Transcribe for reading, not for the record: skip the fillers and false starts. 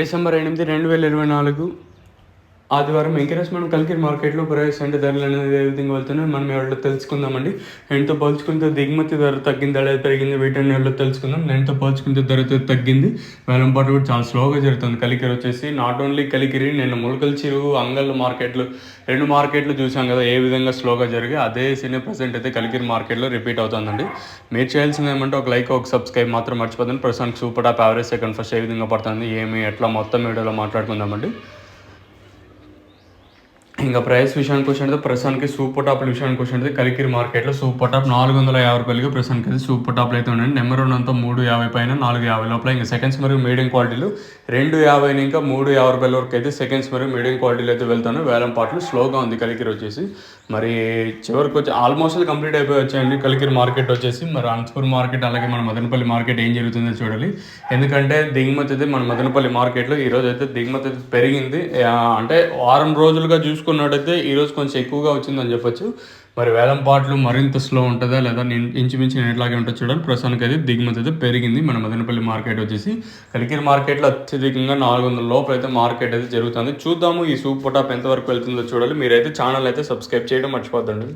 December 8, 2024 ఆదివారం encourage మనం కలికిరి మార్కెట్లో ప్రైస్ అంటే ధరలు అనేది ఏ విధంగా వెళ్తున్నాయి మనం ఎవరిలో తెలుసుకుందామండి. ఎంతో పోల్చుకుంటే దిగుమతి ధర తగ్గింది, లేదా పెరిగింది, వీటిని ఎవరిలో తెలుసుకుందాం. నేనుతో పోల్చుకుంటే ధర తగ్గింది, వేలం పాటు కూడా చాలా స్లోగా జరుగుతుంది. కలికిరి వచ్చేసి నాట్ ఓన్లీ కలికిరి, నేను ములకల చెరువు, అంగళ్ళ మార్కెట్లు, 2 మార్కెట్లు చూసాం కదా ఏ విధంగా స్లోగా జరిగి, అదే సీన్ ప్రజెంట్ అయితే కలికిరి మార్కెట్లో రిపీట్ అవుతుందండి. మీరు చేయాల్సింది ఏమంటే ఒక లైక్, ఒక సబ్స్క్రైబ్ మాత్రం మర్చిపోతుంది. ప్రస్తుతానికి super top average second first ఏ విధంగా పడుతుంది, ఏమి ఎట్లా మొత్తం వీడియోలో మాట్లాడుకుందామండి. ఇంకా ప్రైస్ విషయానికి వచ్చినట్టు ప్రస్తుతానికి సూపర్ టాప్ విషయానికి వచ్చినట్టు కలికిరి మార్కెట్లో సూపర్ టాప్ 450 రూపాయలకి ప్రస్తుతానికి అయితే సూపర్ టాప్లు అయితే ఉండండి. నెంబర్ 1 అంతా 350 పైన 450 లోపల. ఇంకా సెకండ్స్ మరియు మీడియం క్వాలిటీలు 250 ఇంకా 350 రూపాయల వరకు అయితే సెకండ్స్ మరియు మీడియం క్వాలిటీలు అయితే వెళ్తాను. వేలం పాటలు స్లోగా ఉంది కలికిరి వచ్చేసి. మరి చివరికి వచ్చి ఆల్మోస్ట్ కంప్లీట్ అయిపోయి వచ్చాయండి కలికిరి మార్కెట్ వచ్చేసి. మరి అనంతపురం మార్కెట్ అలాగే మన మదనపల్లి మార్కెట్ ఏం జరుగుతుందో చూడాలి. ఎందుకంటే దిగుమతి అయితే మన మదనపల్లి మార్కెట్లో ఈరోజు అయితే దిగుమతి అయితే పెరిగింది. అంటే వారం రోజులుగా చూసుకున్నట్టయితే ఈరోజు కొంచెం ఎక్కువగా వచ్చిందని చెప్పొచ్చు. మరి వేలం పాటలు మరింత స్లో ఉంటుందా లేదా ఇంచుమించు నేను ఎట్లాగే ఉంటుంది చూడాలి. ప్రస్తుతానికి అయితే దిగుమతి అయితే పెరిగింది మన మదనపల్లి మార్కెట్ వచ్చేసి. కలికిరి మార్కెట్లో అత్యధికంగా 400 లోపల అయితే మార్కెట్ అయితే జరుగుతుంది. చూద్దాము ఈ సూపర్ టాప్ ఎంతవరకు వెళ్తుందో చూడాలి. మీరైతే ఛానల్ అయితే సబ్స్క్రైబ్ చేయడం మర్చిపోద్దండి.